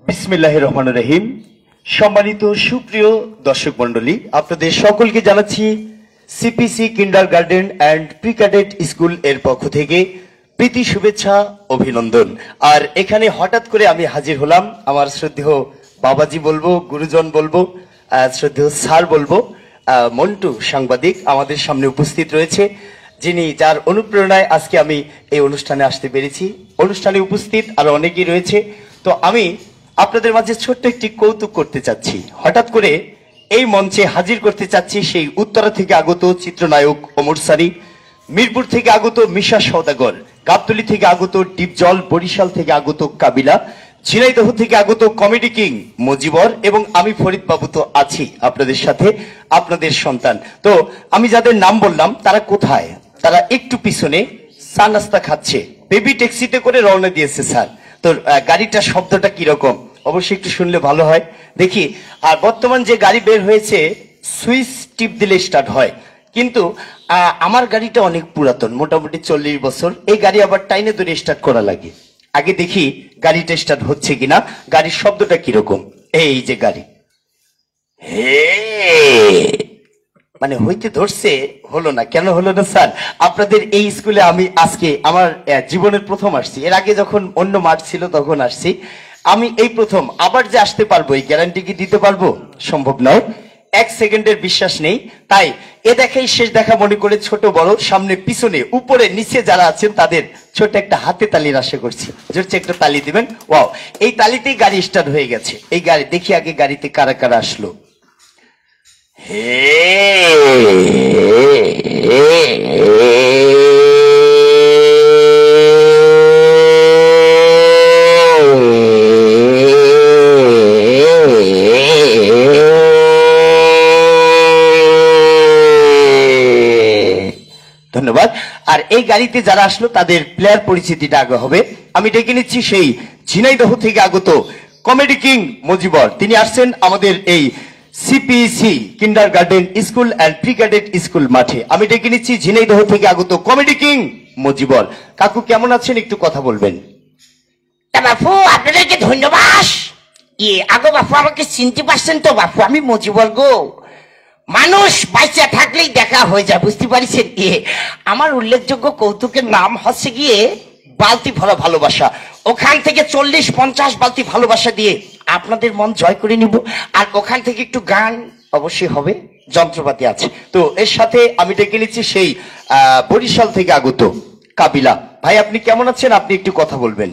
বিসমিল্লাহির রহমানির রহিম। সম্মানিত সুপ্রিয় দর্শক মণ্ডলী, আপনাদের সকলকে জানাচ্ছি CPC kindergarten and pre cadet school এর পক্ষ থেকে প্রীতি শুভেচ্ছা অভিনন্দন। আর এখানে হঠাৎ করে আমি হাজির হলাম। আমার শ্রদ্ধেয় বাবাজি বলবো, গুরুজন বলবো, শ্রদ্ধেয় স্যার বলবো, মন্টু সাংবাদিক আমাদের সামনে উপস্থিত রয়েছে, যার অনুপ্রেরণায় আজকে আমি এই অনুষ্ঠানে আসতে পেরেছি। অনুষ্ঠানে উপস্থিত আরো অনেকেই রয়েছে। তো আমি আপনাদের মাঝে ছোট্ট একটি কৌতুক করতে চাচ্ছি। হঠাৎ করে এই মঞ্চে হাজির করতে চাচ্ছি সেই উত্তরা থেকে আগত চিত্রনায়ক ওমর সানি, মিরপুর থেকে আগত মিশা সওদাগর, গাবতলী থেকে আগত ডিপজল, বরিশাল থেকে আগত কাবিলা, ঝিনাইদহ থেকে আগত কমেডি কিং মজিবর, এবং আমি ফরিদ বাবু তো আছি আপনাদের সাথে, আপনাদের সন্তান। তো আমি যাদের নাম বললাম তারা কোথায়? তারা একটু পিছনে চা নাস্তা খাচ্ছে, বেবি ট্যাক্সিতে করে রওনা দিয়েছে স্যার। তো গাড়িটার শব্দটা কিরকম অবশ্যই একটু শুনলে ভালো হয়। দেখি। আর বর্তমান যে গাড়ি বের হয়েছে সুইচ টিপ দিলে স্টার্ট হয়, কিন্তু আমার গাড়িটা অনেক পুরাতন, মোটামুটি 40 বছর। এই গাড়ি আবার টাইনে ধরে স্টার্ট করা লাগে। আগে দেখি গাড়িটা স্টার্ট হচ্ছে কিনা, গাড়ির শব্দটা কিরকম। এই যে গাড়ি মানে হইতে ধরছে, হলো না। কেন হলো না স্যার? আপনাদের এই স্কুলে আমি আজকে আমার জীবনের প্রথম আসছি। এর আগে যখন অন্য মাঠ ছিল তখন আসছি, আমি এই প্রথম। আবার যে আসতে পারবো এই গ্যারান্টি কি দিতে পারবো? সম্ভব নয়, 1 সেকেন্ডের বিশ্বাস নেই। তাই এ দেখাই শেষ দেখা মনে করে ছোট বড়, সামনে পিছনে উপরে নিচে যারা আছেন তাদের ছোট একটা হাতে তালির আশা করছি। জোরছে একটা তালি দিবেন। ওয়াও, এই তালিতেই গাড়ি স্টার্ট হয়ে গেছে। এই গাড়ি দেখি আগে গাড়িতে কারা কারা আসলো। ধন্যবাদ। আর এই গাড়িতে যারা আসলো তাদের প্লেয়ার পরিচিতিটা আগে হবে। আমি ডেকে নিচ্ছি সেই ঝিনাইদহ থেকে আগত কমেডি কিং মজিবর। তিনি আসছেন আমাদের এই CPC kindergarten school and pre cadet school মাঠে। আমি ডেকে নিচ্ছি ঝিনাইদহ থেকে আগত কমেডি কিং মজিবর। কাকু কেমন আছেন? একটু কথা বলবেন। বাপু আপনাদেরকে ধন্যবাদ। আগো বাপু আমাকে চিনতে পারছেন তো? বাপু আমি মজিবর গো। মানুষ বাইচা থাকলেই দেখা হয়ে যায়, বুঝতে পারছেন? আমার উল্লেখযোগ্য কৌতুকের নাম হচ্ছে গিয়ে বালতি ভরা ভালোবাসা। ওখান থেকে 40-50 বালতি ভালোবাসা দিয়ে আপনাদের মন জয় করে নিব। আর ওখান থেকে একটু গান অবশ্যই হবে, যন্ত্রপাতি আছে। তো এর সাথে আমি ডেকে নিচ্ছি সেই বরিশাল থেকে আগত কাবিলা ভাই। আপনি কেমন আছেন? আপনি একটু কথা বলবেন।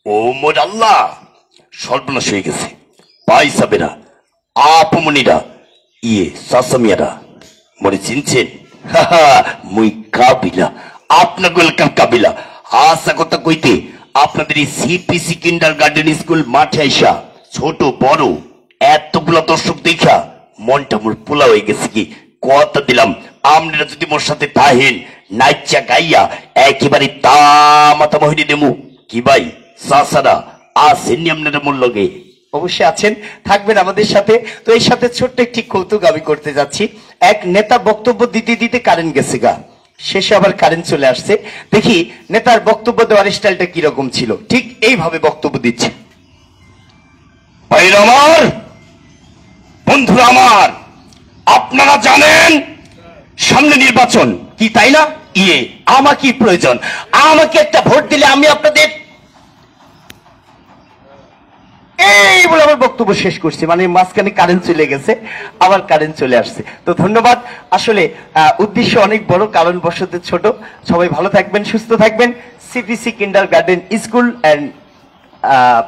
ও মোর আল্লাহ, সর্বনাশ হয়ে গেছে। ভাই সাবেরা, আপমনিরা, সাসামিয়ারা মরে চিনছেন? মুই কাবিলা, আপনার এলাকার কাবিলা। আশা কথা কইতে আপনাদের এই সিপিসি কিন্ডারগার্টেন স্কুল মাঠে আইসা ছোট বড় এতগুলা দর্শক দেখা মনটা মোর পোলা হয়ে গেছে। কি কথা দিলাম, আপনারা যদি মোর সাথে থাহেন, নাইচা গাইয়া একেবারে তামাতা মহিনী দেমু। কি ভাই সাসারা আসেননি আপনারা মোর লগে? অবশ্যই আছেন, থাকবেন আমাদের সাথে। তো এই সাথে ছোট্ট একটি কৌতুক আমি করতে যাচ্ছি। এক নেতা বক্তব্য দিতে দিতে কারেন্ট গেছে গা, শেষে আবার কারেন্ট চলে আসছে। দেখি নেতার বক্তব্য দেওয়ার স্টাইলটা কিরকম ছিল। ঠিক এইভাবে বক্তব্য দিচ্ছে। ভাইরা আমার, বন্ধুরা আমার, আপনারা জানেন সামনে নির্বাচন। কি তাই না? আমার কি প্রয়োজন? আমাকে একটা ভোট দিলে আমি আপনাদের এই বলে আমার বক্তব্য শেষ করছি। মানে মাঝখানে কারেন্ট চলে গেছে, আবার কারেন্ট চলে আসছে। তো ধন্যবাদ। আসলে উদ্দেশ্য অনেক বড়, কারণ বশত ছোট। সবাই ভালো থাকবেন, সুস্থ থাকবেন। CPC kindergarten school and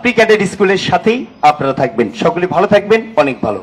pre cadet স্কুলের সাথেই আপনারা থাকবেন। সকলে ভালো থাকবেন, অনেক ভালো।